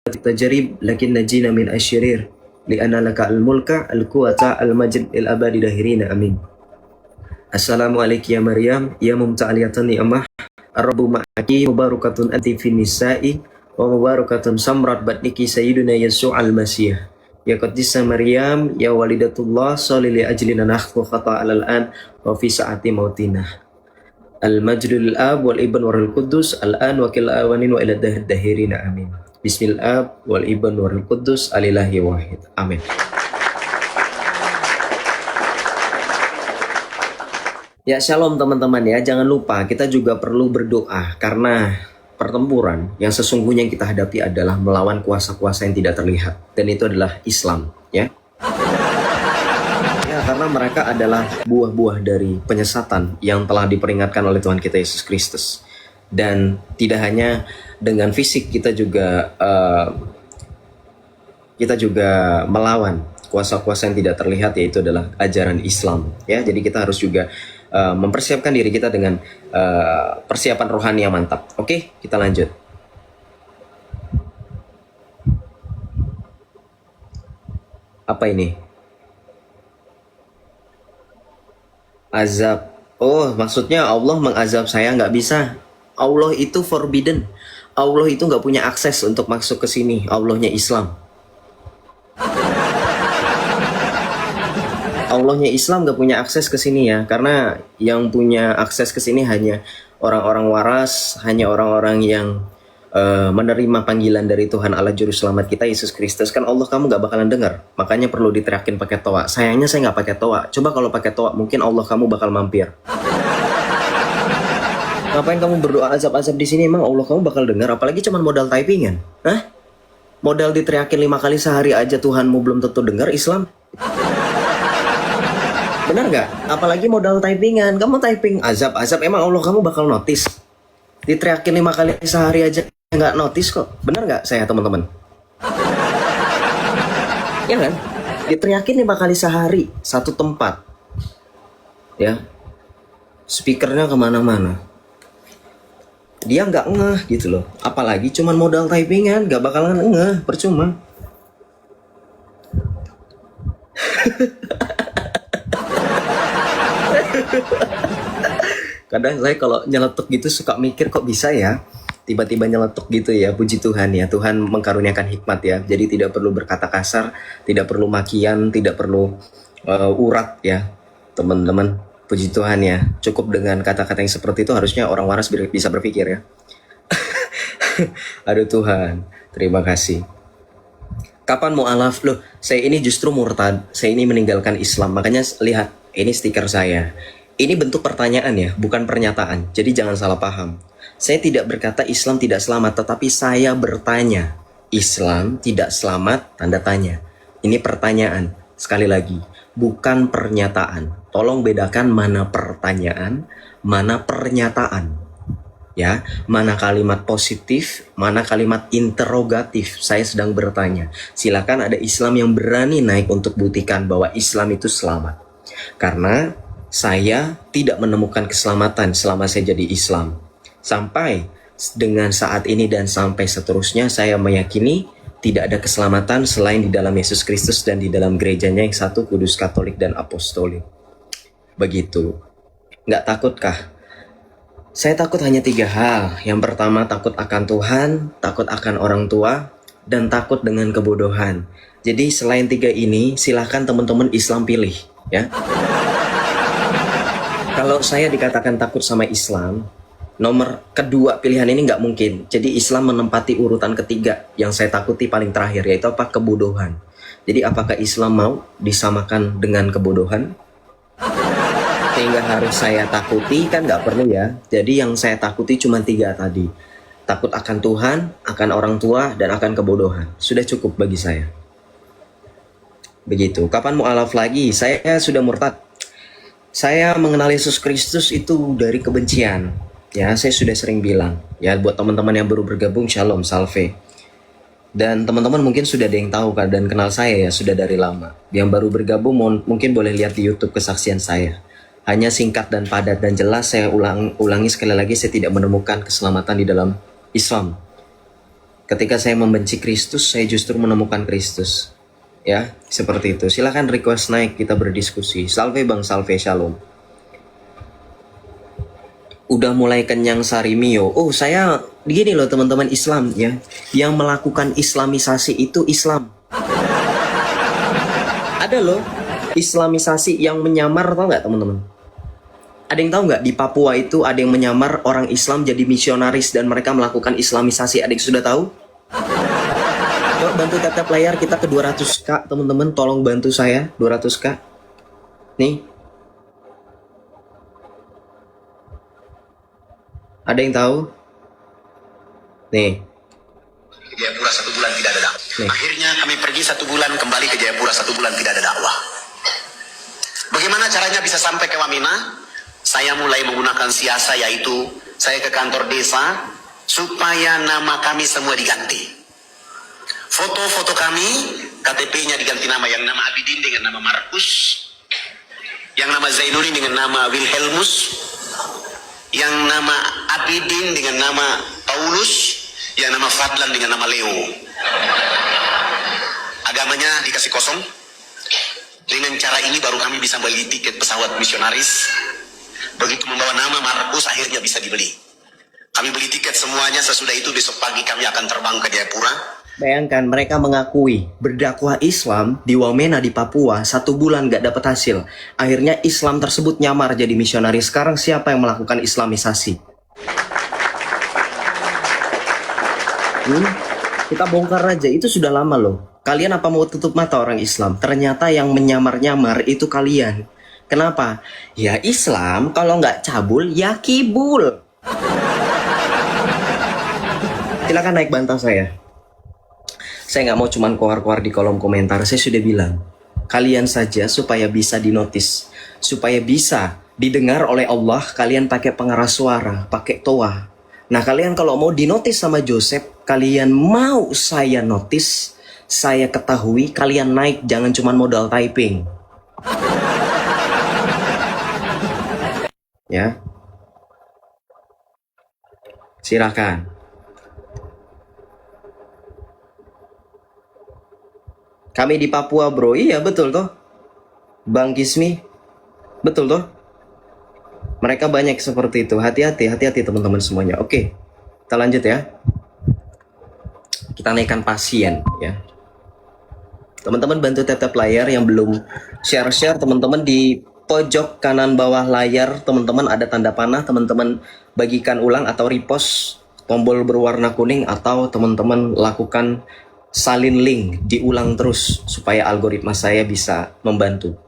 تجرب لكن نجينا من الشرير لأن لك الملك القوة المجد الأبد داهرين آمين. السلام عليك يا مريم يا ممتلئة النعمة الرب معك مباركة أنت في النساء ومباركة ثمرة بطنك سيدنا يسوع المسيح. يا قديسة مريم يا والدة الله صلي لأجلنا نحن خطأ الآن وفي ساعة موتنا. المجد للآب والابن والروح القدس الآن وكل آوان وإلى الدهر الداهرين آمين. Bismillah wal ibn wal qudus alillahi wahid. Amin. Ya shalom teman-teman ya. Jangan lupa kita juga perlu berdoa karena pertempuran yang sesungguhnya yang kita hadapi adalah melawan kuasa-kuasa yang tidak terlihat, dan itu adalah Islam ya. Ya, karena mereka adalah buah-buah dari penyesatan yang telah diperingatkan oleh Tuhan kita Yesus Kristus. Dan tidak hanya dengan fisik, kita juga melawan kuasa-kuasa yang tidak terlihat, yaitu adalah ajaran Islam ya. Jadi kita harus juga mempersiapkan diri kita dengan persiapan rohani yang mantap. Oke, kita lanjut. Apa ini? Azab. Oh, maksudnya Allah mengazab saya? Nggak bisa. Allah itu forbidden. Allah itu nggak punya akses untuk masuk ke sini. Allahnya Islam. Allahnya Islam nggak punya akses ke sini ya. Karena yang punya akses ke sini hanya orang-orang waras, hanya orang-orang yang menerima panggilan dari Tuhan Allah Juru Selamat kita Yesus Kristus. Kan Allah kamu nggak bakalan dengar. Makanya perlu diteriakin pakai toa. Sayangnya saya nggak pakai toa. Coba kalau pakai toa, mungkin Allah kamu bakal mampir. Ngapain kamu berdoa azab-azab di sini? Emang Allah kamu bakal dengar? Apalagi cuma modal typingan. Hah? Modal diteriakin 5 kali sehari aja Tuhanmu belum tentu dengar Islam. Benar nggak? Apalagi modal typingan. Kamu typing azab-azab, emang Allah kamu bakal notice? Diteriakin 5 kali sehari aja nggak notice kok. Benar nggak saya teman-teman? Ya kan? Diteriakin 5 kali sehari, satu tempat. Ya. Speakernya kemana-mana. Dia nggak ngeh gitu loh. Apalagi cuman modal typingan, nggak bakalan ngeh, percuma. Kadang saya kalau nyeletuk gitu suka mikir kok bisa ya tiba-tiba nyeletuk gitu ya. Puji Tuhan ya, Tuhan mengkaruniakan hikmat ya. Jadi tidak perlu berkata kasar, tidak perlu makian, tidak perlu urat ya teman-teman. Puji Tuhan ya, cukup dengan kata-kata yang seperti itu harusnya orang waras bisa berpikir ya. Aduh Tuhan, terima kasih. Kapan mu'alaf? Loh, saya ini justru murtad, saya ini meninggalkan Islam. Makanya lihat, ini stiker saya. Ini bentuk pertanyaan ya, bukan pernyataan. Jadi jangan salah paham. Saya tidak berkata Islam tidak selamat, tetapi saya bertanya, Islam tidak selamat, tanda tanya. Ini pertanyaan, sekali lagi, bukan pernyataan. Tolong bedakan mana pertanyaan, mana pernyataan. Ya, mana kalimat positif, mana kalimat interrogatif. Saya sedang bertanya. Silakan ada Islam yang berani naik untuk buktikan bahwa Islam itu selamat. Karena saya tidak menemukan keselamatan selama saya jadi Islam. Sampai dengan saat ini dan sampai seterusnya saya meyakini tidak ada keselamatan selain di dalam Yesus Kristus dan di dalam gerejanya yang satu, kudus, katolik, dan apostolik. Begitu. Nggak takutkah? Saya takut hanya 3 hal. Yang pertama takut akan Tuhan, takut akan orang tua, dan takut dengan kebodohan. Jadi selain 3 ini, silahkan teman-teman Islam pilih ya. Kalau saya dikatakan takut sama Islam, nomor kedua pilihan ini nggak mungkin. Jadi Islam menempati urutan ketiga yang saya takuti paling terakhir, yaitu apa? Kebodohan. Jadi apakah Islam mau disamakan dengan kebodohan? Sehingga harus saya takuti, kan nggak perlu ya. Jadi yang saya takuti cuma 3 tadi. Takut akan Tuhan, akan orang tua, dan akan kebodohan. Sudah cukup bagi saya. Begitu. Kapan mu'alaf lagi? Saya sudah murtad. Saya mengenal Yesus Kristus itu dari kebencian. Ya, saya sudah sering bilang. Ya, buat teman-teman yang baru bergabung, shalom, salve. Dan teman-teman mungkin sudah ada yang tahu kan, dan kenal saya ya, sudah dari lama. Yang baru bergabung mungkin boleh lihat di YouTube kesaksian saya. Hanya singkat dan padat dan jelas, saya ulangi sekali lagi, saya tidak menemukan keselamatan di dalam Islam. Ketika saya membenci Kristus, saya justru menemukan Kristus. Ya, seperti itu. Silahkan request naik, kita berdiskusi. Salve Bang, salve, shalom. Udah mulai kenyang Sarimio. Oh, saya gini loh teman-teman Islam ya. Yang melakukan islamisasi itu Islam. Ada loh islamisasi yang menyamar, tau nggak teman-teman? Ada yang tahu nggak di Papua itu ada yang menyamar orang Islam jadi misionaris dan mereka melakukan islamisasi. Ada yang sudah tahu? Yuk bantu tap layar kita ke 200k teman-teman, tolong bantu saya 200k. Nih. Ada yang tahu? Nih. Ke Jayapura 1 bulan tidak ada dakwah. Akhirnya kami pergi 1 bulan, kembali ke Jayapura 1 bulan tidak ada dakwah. Bagaimana caranya bisa sampai ke Wamena? Saya mulai menggunakan siasa, yaitu saya ke kantor desa supaya nama kami semua diganti. Foto-foto kami, KTP-nya diganti nama, yang nama Abidin dengan nama Markus, yang nama Zainuddin dengan nama Wilhelmus, yang nama Abidin dengan nama Paulus, yang nama Fadlan dengan nama Leo. Agamanya dikasih kosong. Dengan cara ini baru kami bisa beli tiket pesawat misionaris. Begitu membawa nama Markus, akhirnya bisa dibeli. Kami beli tiket semuanya, sesudah itu besok pagi kami akan terbang ke Jayapura. Bayangkan mereka mengakui berdakwah Islam di Wamena di Papua 1 bulan gak dapat hasil. Akhirnya Islam tersebut nyamar jadi misionaris. Sekarang siapa yang melakukan islamisasi? Kita bongkar aja, itu sudah lama loh. Kalian apa mau tutup mata orang Islam? Ternyata yang menyamar-nyamar itu kalian. Kenapa? Ya Islam kalau nggak cabul ya kibul. Silakan naik bantah saya. Saya nggak mau cuman koar-koar di kolom komentar. Saya sudah bilang, kalian saja supaya bisa dinotis, supaya bisa didengar oleh Allah, kalian pakai pengeras suara, pakai toa. Nah kalian kalau mau dinotis sama Joseph, kalian mau saya notis, saya ketahui, kalian naik, jangan cuman modal typing. Ya, silakan. Kami di Papua bro, iya betul toh Bang Kismi, betul toh. Mereka banyak seperti itu. Hati-hati, hati-hati teman-teman semuanya. Oke, kita lanjut ya. Kita naikkan pasien ya. Teman-teman bantu tap layar yang belum share-share, teman-teman di pojok kanan bawah layar, teman-teman ada tanda panah, teman-teman bagikan ulang atau repost tombol berwarna kuning, atau teman-teman lakukan salin link, diulang terus supaya algoritma saya bisa membantu.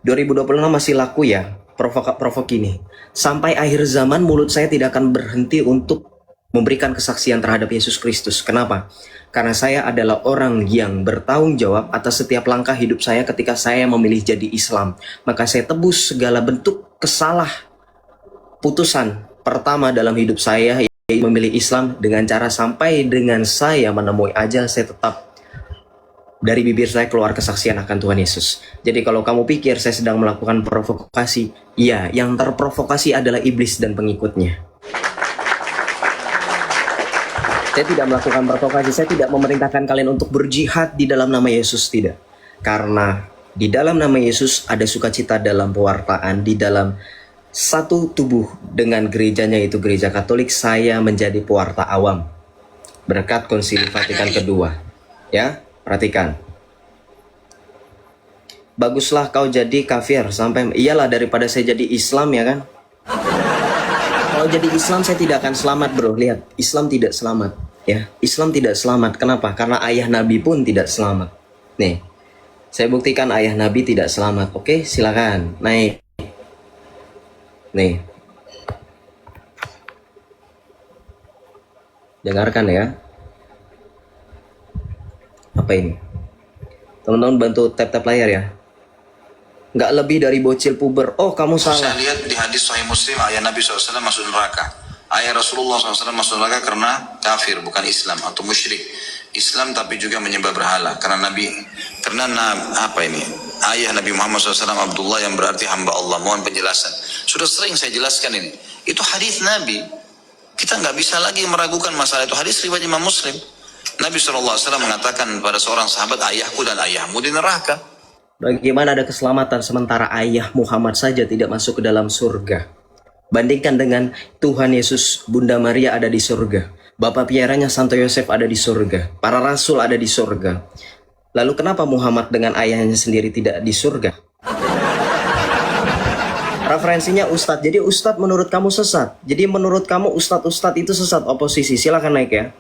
2026 masih laku ya, provok ini. Sampai akhir zaman mulut saya tidak akan berhenti untuk memberikan kesaksian terhadap Yesus Kristus. Kenapa? Karena saya adalah orang yang bertanggung jawab atas setiap langkah hidup saya ketika saya memilih jadi Islam. Maka saya tebus segala bentuk putusan pertama dalam hidup saya, memilih Islam, dengan cara sampai dengan saya menemui ajal, saya tetap dari bibir saya keluar kesaksian akan Tuhan Yesus. Jadi kalau kamu pikir saya sedang melakukan provokasi, ya, yang terprovokasi adalah iblis dan pengikutnya. Saya tidak melakukan provokasi, saya tidak memerintahkan kalian untuk berjihad di dalam nama Yesus, tidak. Karena di dalam nama Yesus ada sukacita dalam pewartaan, di dalam satu tubuh dengan gerejanya itu gereja Katolik. Saya menjadi pewarta awam berkat Konsili Vatikan kedua. Ya, perhatikan. Baguslah kau jadi kafir sampai, iyalah daripada saya jadi Islam ya kan. Kalau jadi Islam saya tidak akan selamat bro. Lihat, Islam tidak selamat ya. Islam tidak selamat. Kenapa? Karena ayah Nabi pun tidak selamat. Nih, saya buktikan ayah Nabi tidak selamat. Oke, silakan naik. Nih, dengarkan ya. Apa ini? Teman-teman bantu tap layar ya. Nggak lebih dari bocil puber. Oh kamu salah. Saya lihat di hadis Sahih Muslim, ayah Nabi SAW masuk neraka. Ayah Rasulullah SAW masuk neraka karena kafir, bukan Islam atau musyrik. Islam tapi juga menyembah berhala. Karena ayah Nabi Muhammad SAW Abdullah yang berarti hamba Allah. Mohon penjelasan. Sudah sering saya jelaskan ini. Itu hadis Nabi. Kita nggak bisa lagi meragukan masalah itu. Hadis riwayat Imam Muslim. Nabi SAW mengatakan pada seorang sahabat, ayahku dan ayahmu di neraka. Bagaimana ada keselamatan sementara ayah Muhammad saja tidak masuk ke dalam surga? Bandingkan dengan Tuhan Yesus, Bunda Maria ada di surga. Bapak piaranya Santo Yosef ada di surga. Para rasul ada di surga. Lalu kenapa Muhammad dengan ayahnya sendiri tidak di surga? Referensinya Ustadz. Jadi Ustadz menurut kamu sesat. Jadi menurut kamu Ustadz itu sesat oposisi. Silakan naik ya.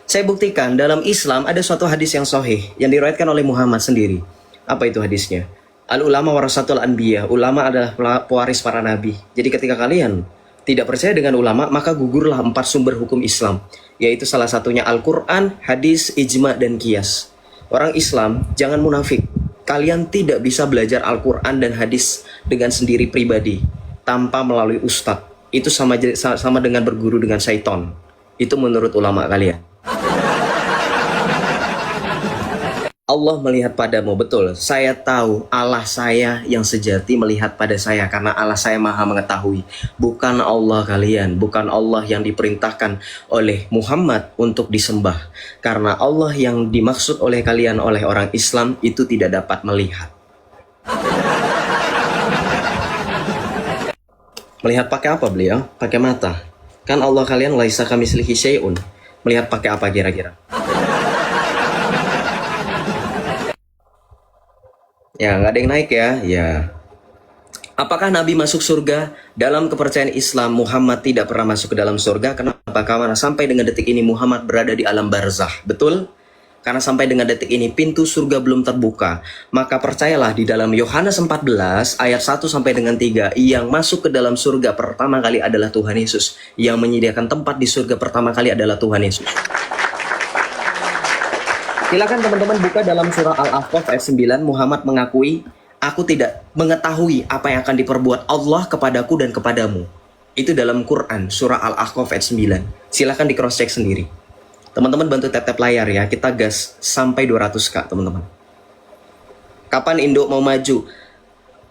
Saya buktikan dalam Islam ada suatu hadis yang sahih yang diriwayatkan oleh Muhammad sendiri. Apa itu hadisnya? Al ulama warasatul anbiya. Ulama adalah pewaris para nabi. Jadi ketika kalian tidak percaya dengan ulama, maka gugurlah 4 sumber hukum Islam, yaitu salah satunya Al-Quran, hadis, ijma, dan qiyas. Orang Islam jangan munafik. Kalian tidak bisa belajar Al-Quran dan hadis dengan sendiri pribadi tanpa melalui ustadz. Itu sama dengan berguru dengan syaiton. Itu menurut ulama kalian. Allah melihat padamu, betul. Saya tahu Allah saya yang sejati melihat pada saya karena Allah saya maha mengetahui. Bukan Allah kalian, bukan Allah yang diperintahkan oleh Muhammad untuk disembah. Karena Allah yang dimaksud oleh kalian oleh orang Islam itu tidak dapat melihat. Melihat pakai apa beliau? Pakai mata. Kan Allah kalian laisa kamitslihi syai'un. Melihat pakai apa kira-kira? Ya, nggak ada yang naik ya. Ya. Apakah Nabi masuk surga? Dalam kepercayaan Islam, Muhammad tidak pernah masuk ke dalam surga. Kenapa? Karena sampai dengan detik ini Muhammad berada di alam barzah. Betul? Karena sampai dengan detik ini pintu surga belum terbuka. Maka percayalah di dalam Yohanes 14 ayat 1 sampai dengan 3, yang masuk ke dalam surga pertama kali adalah Tuhan Yesus. Yang menyediakan tempat di surga pertama kali adalah Tuhan Yesus. Silakan teman-teman buka dalam surah Al-Ahqaf ayat 9. Muhammad mengakui, aku tidak mengetahui apa yang akan diperbuat Allah kepadaku dan kepadamu. Itu dalam Quran, surah Al-Ahqaf ayat 9. Silakan di cross check sendiri. Teman-teman bantu tap-tap layar ya, kita gas sampai 200k teman-teman. Kapan Indo mau maju?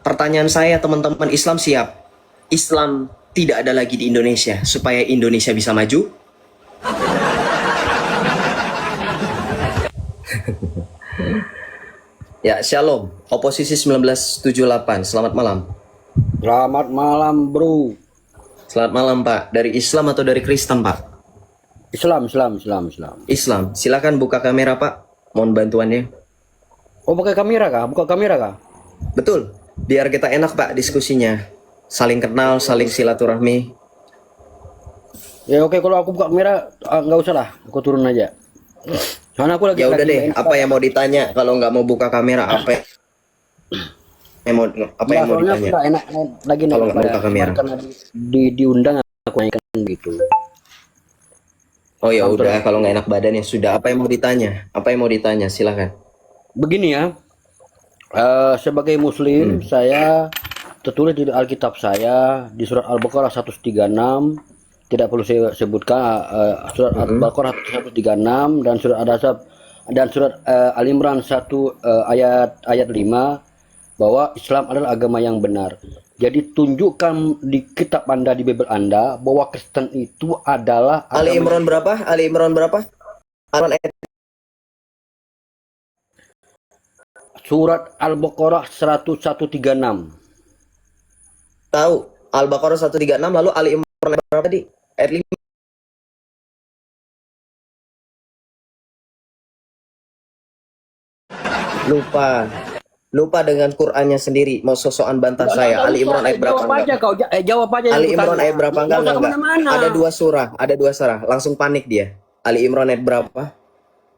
Pertanyaan saya teman-teman, Islam siap. Islam tidak ada lagi di Indonesia supaya Indonesia bisa maju. Ya, shalom. Oposisi 1978. Selamat malam. Selamat malam, bro. Selamat malam, Pak. Dari Islam atau dari Kristen, Pak? Islam. Islam. Silakan buka kamera, Pak. Mohon bantuannya. Oh, pakai kamera kah? Buka kamera kah? Betul. Biar kita enak, Pak, diskusinya. Saling kenal, saling silaturahmi. Ya oke, kalau aku buka kamera nggak usah lah, aku turun aja. Soalnya aku lagi. Ya udah deh. Apa yang mau ditanya? Kalau nggak mau buka kamera, apa yang mau Soalnya ditanya? aku nggak enak lagi Kalau nggak buka kamera. karena diundang aku nanyakan gitu. Oh ya udah, kalau nggak enak badan ya sudah. Apa yang mau ditanya? Silakan. Begini ya, sebagai Muslim saya tertulis di Alkitab saya di surat Al-Baqarah 136. Tidak perlu saya sebutkan surat Al-Baqarah 136 dan surat Al-Ahzab dan surat Al-Imran 1 ayat 5 bahwa Islam adalah agama yang benar. Jadi tunjukkan di kitab Anda, di Bible Anda, bahwa Kristen itu adalah Ali Imran berapa? Surat Al-Baqarah 136. Tahu. Al-Baqarah 136, lalu Ali Imran berapa tadi? Ayat 5. Lupa dengan Qur'annya sendiri. Mau sosokan bantah saya. Ali Imran ayat berapa? Jawab aja. Ali Imran ayat berapa? Enggak. Ada dua surah. Langsung panik dia. Ali Imran ayat berapa?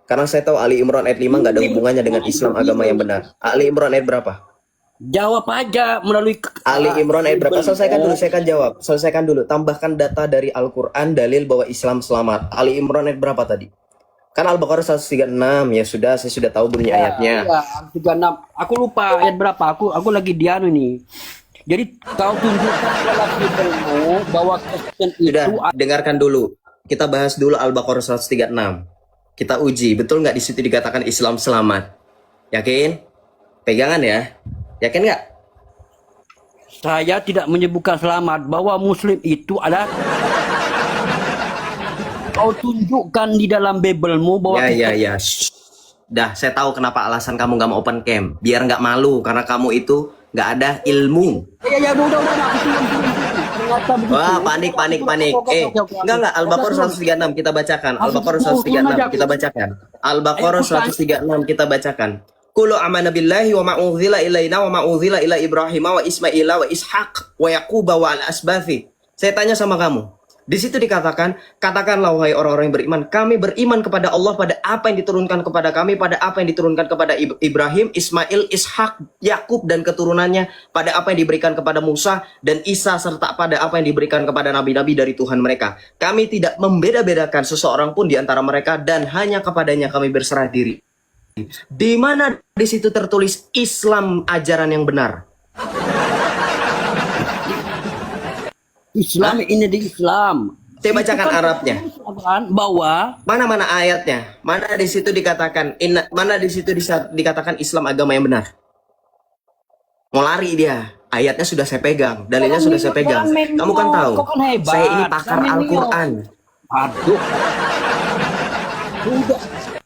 Karena saya tahu Ali Imran ayat 5 nggak ada hubungannya dengan Islam agama yang benar. Ali Imran ayat berapa? Jawab aja melalui Ali Imran ayat berapa? Selesaikan dulu. Tambahkan data dari Al-Quran dalil bahwa Islam selamat. Ali Imran ayat berapa tadi? Kan Al-Baqarah 136. Ya sudah, saya sudah tahu bunyi ayatnya. Iya, 36. Aku lupa ayat berapa. Aku lagi di anu nih. Jadi kau tunjukkan dalam Bibelmu bahwa Kristen itu Sudah, dengarkan dulu. Kita bahas dulu Al-Baqarah 136. Kita uji, betul nggak di situ dikatakan Islam selamat? Yakin? Pegangan ya? Yakin nggak? saya tidak menyebutkan selamat, bahwa Muslim itu adalah Kau tunjukkan di dalam Bible-mu bahwa Ya. Shh. Dah, saya tahu kenapa alasan kamu nggak mau open camp. Biar nggak malu, karena kamu itu nggak ada ilmu. Ya, udah. Aku ternyata begitu. Wah, panik. Oke. Enggak. Al-Baqarah 136 kita bacakan. Al-Baqarah 136 kita bacakan. Al-Baqarah 136 kita bacakan. Qulu amana billahi wa ma unzila ilaina wa ma unzila ila Ibrahim wa Ismaila wa Ishaq wa Yaquba wa al-asbathi. Saya tanya sama kamu. Di situ dikatakan, katakanlah wahai orang-orang yang beriman, kami beriman kepada Allah pada apa yang diturunkan kepada kami, pada apa yang diturunkan kepada Ibrahim, Ismail, Ishak, Yakub dan keturunannya, pada apa yang diberikan kepada Musa dan Isa, serta pada apa yang diberikan kepada nabi-nabi dari Tuhan mereka. Kami tidak membeda-bedakan seseorang pun di antara mereka dan hanya kepadanya kami berserah diri. Di mana di situ tertulis Islam ajaran yang benar? Islam ini di Islam. Saya bacakan Arabnya. Bahwa Mana ayatnya? Mana di situ dikatakan mana di situ dikatakan Islam agama yang benar? Mau lari dia. Ayatnya sudah saya pegang, dalilnya sudah saya pegang. Kamu kan tahu, saya ini pakar Al-Qur'an. Aduh.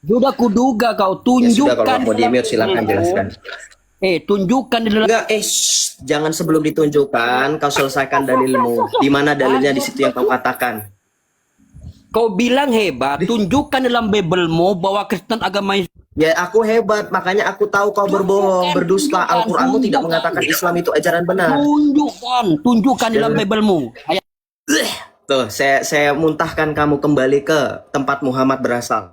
Sudah kuduga kau Ya sudah, kalau tunjukkan. mau di-mute silakan jelaskan. Tunjukkan di dalam. Enggak, jangan sebelum ditunjukkan, kau selesaikan dalilmu. Di mana dalilnya di situ yang kau katakan? Kau bilang hebat, tunjukkan dalam Bible-mu bahwa Kristen agama Ya aku hebat, makanya aku tahu kau berbohong, berdusta. Al-Qur'anmu tidak mengatakan Islam itu ajaran benar. tunjukkan dalam Bible-mu. Tuh, saya muntahkan kamu kembali ke tempat Muhammad berasal.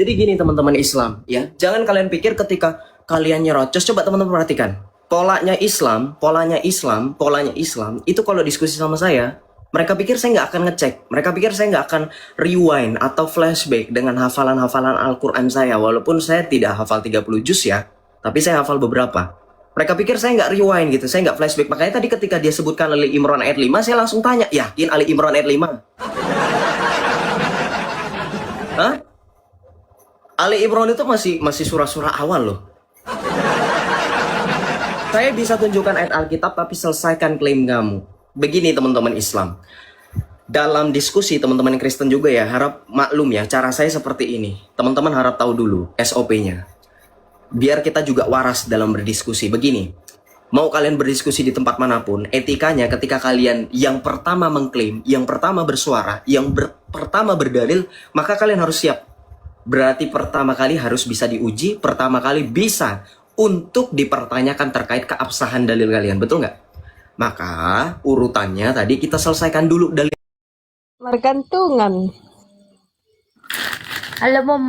Jadi gini teman-teman Islam, ya. Jangan kalian pikir ketika kalian nyerocos, coba teman-teman perhatikan. Polanya Islam itu kalau diskusi sama saya, mereka pikir saya nggak akan ngecek. Mereka pikir saya nggak akan rewind atau flashback dengan hafalan-hafalan Al-Quran saya. Walaupun saya tidak hafal 30 juz ya, tapi saya hafal beberapa. Mereka pikir saya nggak rewind gitu, saya nggak flashback. Makanya tadi ketika dia sebutkan Ali Imran ayat 5, saya langsung tanya, yakin Ali Imran ayat 5? Hah? Ali Imran itu masih surah-surah awal loh. Saya bisa tunjukkan ayat Alkitab tapi selesaikan klaim kamu. Begini teman-teman Islam. Dalam diskusi teman-teman Kristen juga ya, harap maklum ya, cara saya seperti ini. Teman-teman harap tahu dulu SOP-nya. Biar kita juga waras dalam berdiskusi. Begini, mau kalian berdiskusi di tempat manapun, etikanya ketika kalian yang pertama mengklaim, yang pertama bersuara, yang pertama berdalil, maka kalian harus siap. Berarti pertama kali harus bisa diuji, pertama kali bisa untuk dipertanyakan terkait keabsahan dalil kalian, betul nggak? Maka urutannya tadi kita selesaikan dulu dalil. Bergantungan. Halo mom.